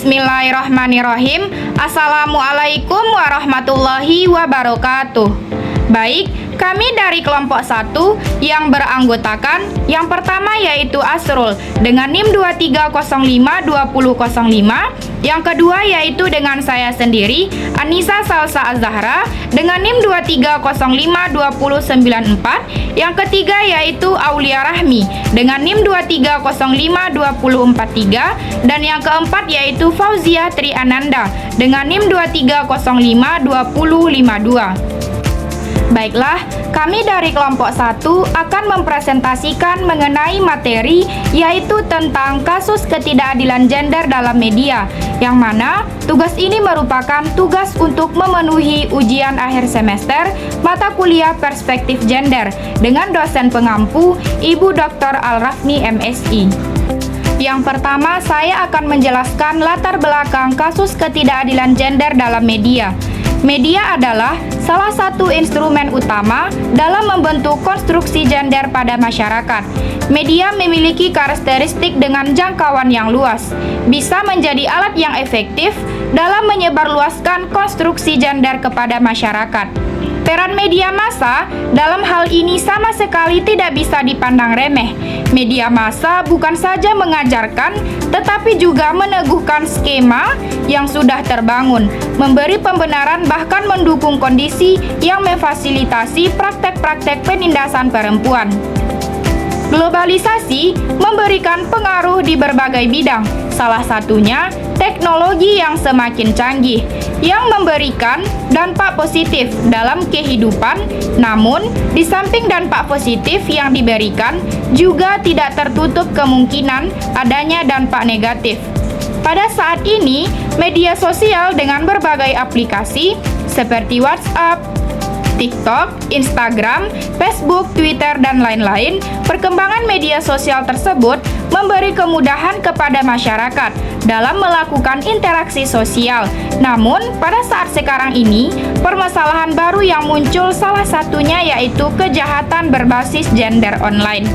Bismillahirrahmanirrahim. Assalamualaikum warahmatullahi wabarakatuh. Baik, kami dari kelompok 1 yang beranggotakan yang pertama yaitu Asrul dengan NIM 23052005, yang kedua yaitu dengan saya sendiri Anissa Salsa Az-Zahra dengan NIM 23052094, yang ketiga yaitu Aulia Rahmi dengan NIM 23052043, dan yang keempat yaitu Fauzia Tri Ananda dengan NIM 23052052. Baiklah, kami dari kelompok 1 akan mempresentasikan mengenai materi yaitu tentang kasus ketidakadilan gender dalam media, yang mana tugas ini merupakan tugas untuk memenuhi ujian akhir semester mata kuliah perspektif gender dengan dosen pengampu Ibu Dr. Al-Rafni MSI. Yang pertama, saya akan menjelaskan latar belakang kasus ketidakadilan gender dalam media. Media adalah salah satu instrumen utama dalam membentuk konstruksi gender pada masyarakat. Media memiliki karakteristik dengan jangkauan yang luas, bisa menjadi alat yang efektif dalam menyebarluaskan konstruksi gender kepada masyarakat. Peran media massa dalam hal ini sama sekali tidak bisa dipandang remeh. Media massa bukan saja mengajarkan, tetapi juga meneguhkan skema yang sudah terbangun, memberi pembenaran bahkan mendukung kondisi yang memfasilitasi praktek-praktek penindasan perempuan. Globalisasi memberikan pengaruh di berbagai bidang, salah satunya teknologi yang semakin canggih, yang memberikan dampak positif dalam kehidupan. Namun, di samping dampak positif yang diberikan, juga tidak tertutup kemungkinan adanya dampak negatif. Pada saat ini, media sosial dengan berbagai aplikasi seperti WhatsApp, TikTok, Instagram, Facebook, Twitter, dan lain-lain, perkembangan media sosial tersebut memberi kemudahan kepada masyarakat dalam melakukan interaksi sosial. Namun, pada saat sekarang ini, permasalahan baru yang muncul salah satunya yaitu kejahatan berbasis gender online.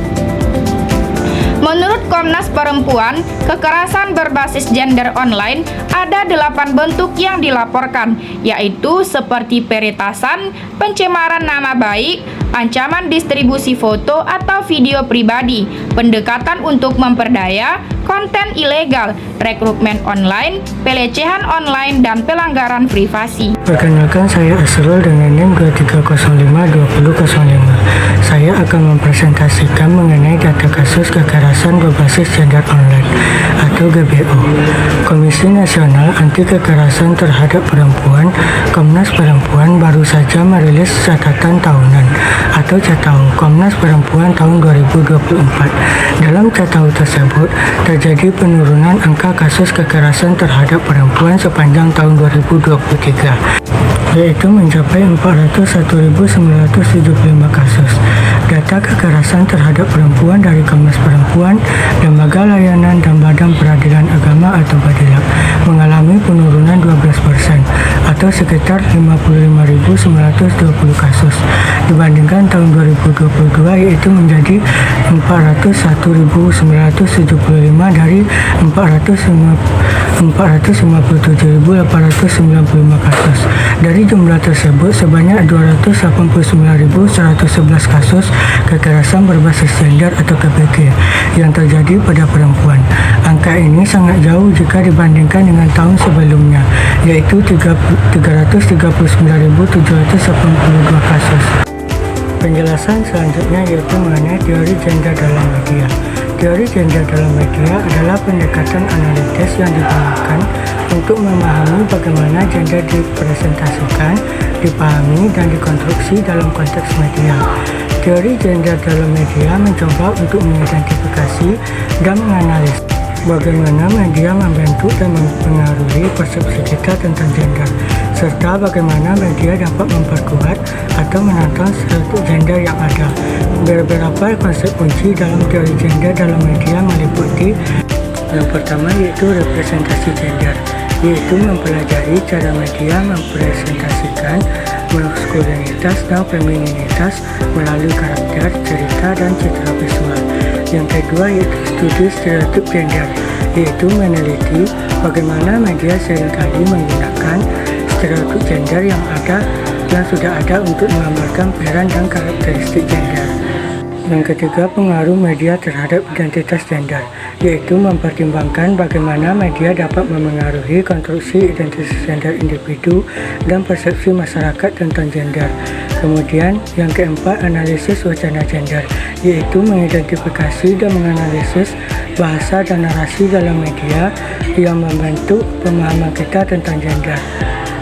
Menurut Komnas Perempuan, kekerasan berbasis gender online ada 8 bentuk yang dilaporkan, yaitu seperti peretasan, pencemaran nama baik, ancaman distribusi foto atau video pribadi, pendekatan untuk memperdaya, konten ilegal, rekrutmen online, pelecehan online, dan pelanggaran privasi. Perkenalkan, saya Asrul dengan NIM 23052005. Saya akan mempresentasikan mengenai data kasus kekerasan berbasis gender online atau GBO. Komisi Nasional Anti Kekerasan Terhadap Perempuan, Komnas Perempuan, baru saja merilis catatan tahunan atau CATAU Komnas Perempuan tahun 2024. Dalam CATAU tersebut, terjadi penurunan angka kasus kekerasan terhadap perempuan sepanjang tahun 2023, yaitu mencapai 401.975 kasus. Data kekerasan terhadap perempuan dari Komnas Perempuan, Lembaga Layanan dan Badan Peradilan Agama atau Badilak mengalami penurunan 12% atau sekitar 55.920 kasus dibandingkan tahun 2022, yaitu menjadi 401.975 dari 457.895 kasus. Dari jumlah tersebut, sebanyak 289.111 kasus kekerasan berbasis gender atau KBG yang terjadi pada perempuan. Angka ini sangat jauh jika dibandingkan dengan tahun sebelumnya, yaitu 339.782 kasus. Penjelasan selanjutnya yaitu mengenai teori gender dalam media. Teori gender dalam media adalah pendekatan analitis yang digunakan untuk memahami bagaimana gender dipresentasikan, dipahami, dan dikonstruksi dalam konteks media. Teori gender dalam media mencoba untuk mengidentifikasi dan menganalisis bagaimana media membentuk dan mempengaruhi persepsi kita tentang gender, serta bagaimana media dapat memperkuat atau menantang suatu gender yang ada. Beberapa konsep kunci dalam teori gender dalam media meliputi yang pertama yaitu representasi gender, yaitu mempelajari cara media mempresentasikan maskulinitas dan femininitas melalui karakter, cerita, dan citra visual. Yang kedua yaitu studi stereotip gender, yaitu meneliti bagaimana media seringkali menggunakan stereotip gender yang sudah ada untuk menggambarkan peran dan karakteristik gender. Yang ketiga, pengaruh media terhadap identitas gender, yaitu mempertimbangkan bagaimana media dapat memengaruhi konstruksi identitas gender individu dan persepsi masyarakat tentang gender. Kemudian, yang keempat, analisis wacana gender, yaitu mengidentifikasi dan menganalisis bahasa dan narasi dalam media yang membentuk pemahaman kita tentang gender.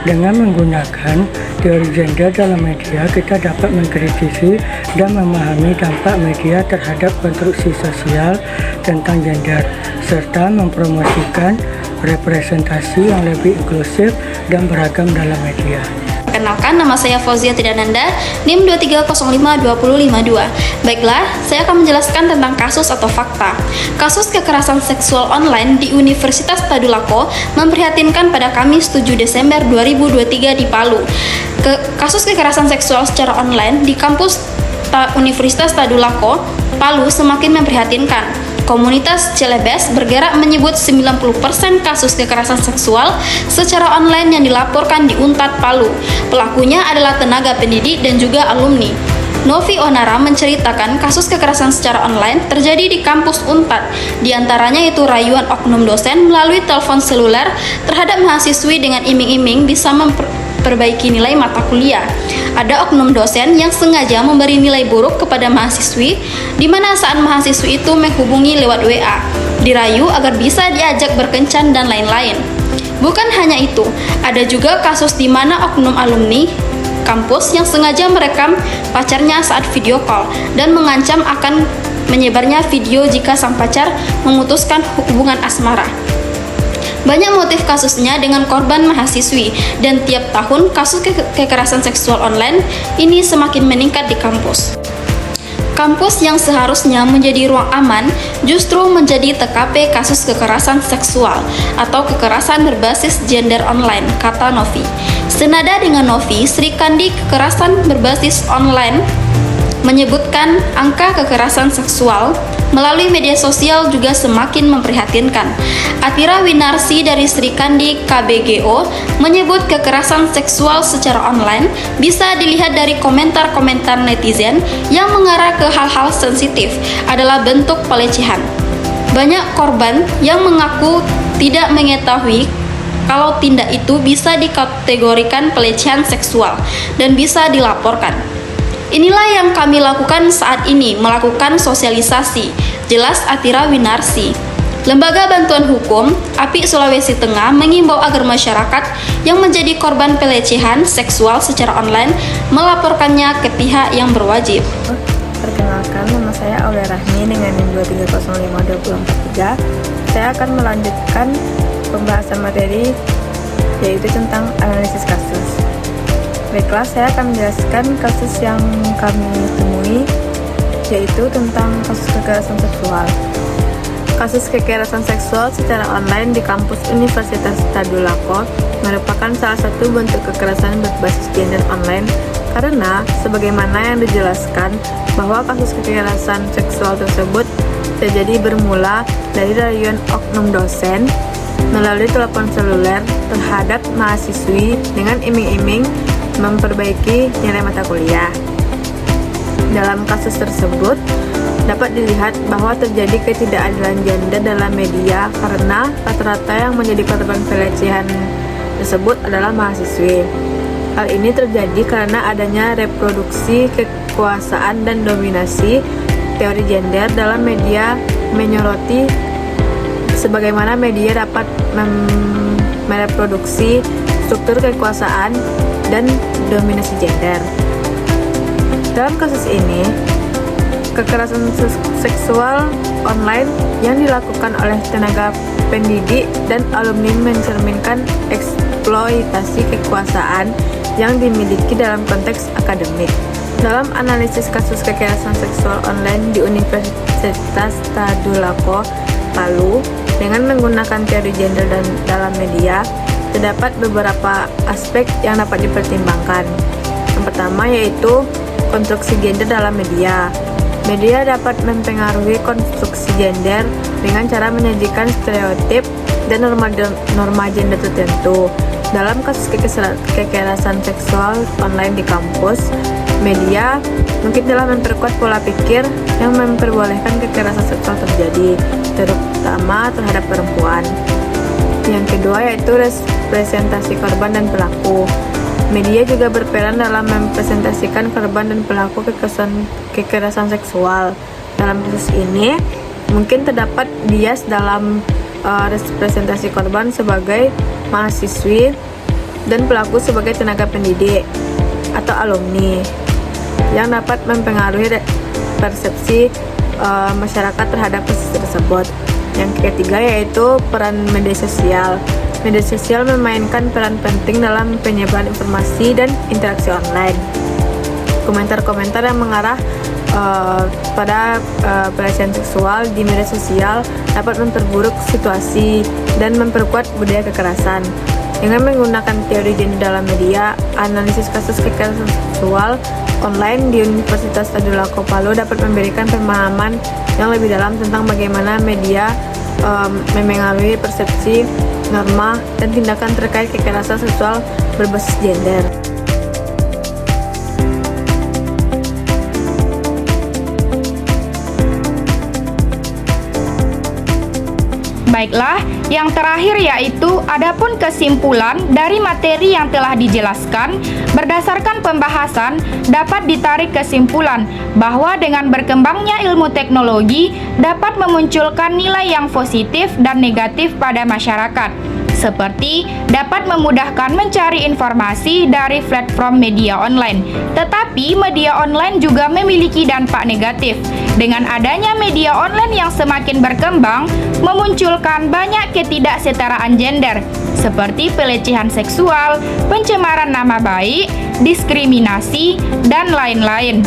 Dengan menggunakan teori gender dalam media, kita dapat mengkritisi dan memahami dampak media terhadap konstruksi sosial tentang gender, serta mempromosikan representasi yang lebih inklusif dan beragam dalam media. Perkenalkan, nama saya Fauzia Tidananda, NIM 2305252. Baiklah, saya akan menjelaskan tentang kasus atau fakta. Kasus kekerasan seksual online di Universitas Tadulako memprihatinkan pada Kamis 7 Desember 2023 di Palu. Kasus kekerasan seksual secara online di kampus Universitas Tadulako, Palu semakin memprihatinkan. Komunitas Celebes bergerak menyebut 90% kasus kekerasan seksual secara online yang dilaporkan di Unpad Palu. Pelakunya adalah tenaga pendidik dan juga alumni. Novi Onara menceritakan kasus kekerasan secara online terjadi di kampus Unpad. Di antaranya itu rayuan oknum dosen melalui telepon seluler terhadap mahasiswi dengan iming-iming bisa memperbaiki nilai mata kuliah. Ada oknum dosen yang sengaja memberi nilai buruk kepada mahasiswi, di mana saat mahasiswi itu menghubungi lewat WA, dirayu agar bisa diajak berkencan dan lain-lain. Bukan hanya itu, ada juga kasus di mana oknum alumni kampus yang sengaja merekam pacarnya saat video call dan mengancam akan menyebarnya video jika sang pacar memutuskan hubungan asmara. Banyak motif kasusnya dengan korban mahasiswi, dan tiap tahun kasus kekerasan seksual online ini semakin meningkat di kampus. Kampus yang seharusnya menjadi ruang aman justru menjadi TKP kasus kekerasan seksual atau kekerasan berbasis gender online, kata Novi. Senada dengan Novi, Sri Kandi Kekerasan Berbasis Online menyebutkan angka kekerasan seksual melalui media sosial juga semakin memprihatinkan. Atira Winarsi dari Sri Kandi KBGO menyebut kekerasan seksual secara online bisa dilihat dari komentar-komentar netizen yang mengarah ke hal-hal sensitif adalah bentuk pelecehan. Banyak korban yang mengaku tidak mengetahui kalau tindak itu bisa dikategorikan pelecehan seksual dan bisa dilaporkan. Inilah yang kami lakukan saat ini, melakukan sosialisasi, jelas Atira Winarsi. Lembaga Bantuan Hukum API Sulawesi Tengah mengimbau agar masyarakat yang menjadi korban pelecehan seksual secara online melaporkannya ke pihak yang berwajib. Perkenalkan, nama saya Aulia Rahmi dengan NIM 2305243. Saya akan melanjutkan pembahasan materi yaitu tentang analisis kasus. Baiklah, saya akan menjelaskan kasus yang kami temui, yaitu tentang kasus kekerasan seksual. Kasus kekerasan seksual secara online di kampus Universitas Tadulako merupakan salah satu bentuk kekerasan berbasis gender online karena, sebagaimana yang dijelaskan, bahwa kasus kekerasan seksual tersebut terjadi bermula dari rayuan oknum dosen melalui telepon seluler terhadap mahasiswi dengan iming-iming memperbaiki nilai mata kuliah. Dalam kasus tersebut, dapat dilihat bahwa terjadi ketidakadilan gender dalam media karena rata-rata yang menjadi korban pelecehan tersebut adalah mahasiswi. Hal ini terjadi karena adanya reproduksi kekuasaan dan dominasi teori gender dalam media menyoroti sebagaimana media dapat mereproduksi struktur kekuasaan dan dominasi gender. Dalam kasus ini, kekerasan seksual online yang dilakukan oleh tenaga pendidik dan alumni mencerminkan eksploitasi kekuasaan yang dimiliki dalam konteks akademik. Dalam analisis kasus kekerasan seksual online di Universitas Tadulako, Palu, dengan menggunakan teori gender dan dalam media, terdapat beberapa aspek yang dapat dipertimbangkan. Yang pertama yaitu konstruksi gender dalam media. Media dapat mempengaruhi konstruksi gender dengan cara menyajikan stereotip dan norma gender tertentu. Dalam kasus kekerasan seksual online di kampus, media mungkin telah memperkuat pola pikir yang memperbolehkan kekerasan seksual terjadi, terutama terhadap perempuan. Yang kedua yaitu representasi korban dan pelaku. Media juga berperan dalam mempresentasikan korban dan pelaku kekerasan seksual. Dalam kasus ini, mungkin terdapat bias dalam representasi korban sebagai mahasiswi dan pelaku sebagai tenaga pendidik atau alumni yang dapat mempengaruhi persepsi masyarakat terhadap kasus tersebut. Yang ketiga yaitu peran media sosial. Media sosial memainkan peran penting dalam penyebaran informasi dan interaksi online. Komentar-komentar yang mengarah pada pelecehan seksual di media sosial dapat memperburuk situasi dan memperkuat budaya kekerasan. Dengan menggunakan teori gender dalam media, analisis kasus kekerasan seksual online di Universitas Tadulako Palu dapat memberikan pemahaman yang lebih dalam tentang bagaimana media memengaruhi persepsi, norma, dan tindakan terkait kekerasan seksual berbasis gender. Baiklah, yang terakhir yaitu adapun kesimpulan dari materi yang telah dijelaskan. Berdasarkan pembahasan, dapat ditarik kesimpulan bahwa dengan berkembangnya ilmu teknologi dapat memunculkan nilai yang positif dan negatif pada masyarakat, seperti dapat memudahkan mencari informasi dari platform media online. Tetapi media online juga memiliki dampak negatif. Dengan adanya media online yang semakin berkembang, memunculkan banyak ketidaksetaraan gender, seperti pelecehan seksual, pencemaran nama baik, diskriminasi, dan lain-lain.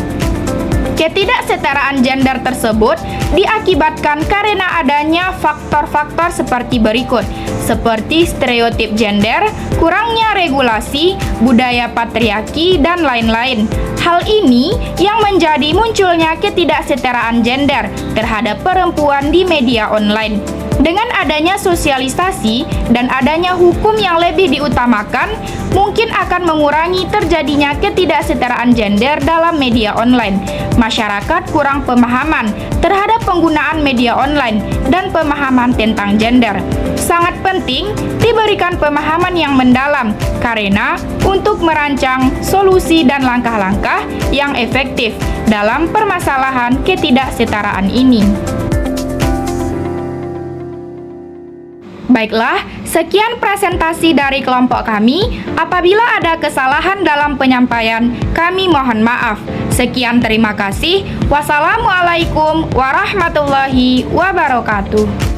Ketidaksetaraan gender tersebut diakibatkan karena adanya faktor-faktor seperti berikut, seperti stereotip gender, kurangnya regulasi, budaya patriarki, dan lain-lain. Hal ini yang menjadi munculnya ketidaksetaraan gender terhadap perempuan di media online. Dengan adanya sosialisasi dan adanya hukum yang lebih diutamakan, mungkin akan mengurangi terjadinya ketidaksetaraan gender dalam media online. Masyarakat kurang pemahaman terhadap penggunaan media online dan pemahaman tentang gender. Sangat penting diberikan pemahaman yang mendalam karena untuk merancang solusi dan langkah-langkah yang efektif dalam permasalahan ketidaksetaraan ini. Baiklah, sekian presentasi dari kelompok kami. Apabila ada kesalahan dalam penyampaian, kami mohon maaf. Sekian, terima kasih. Wassalamualaikum warahmatullahi wabarakatuh.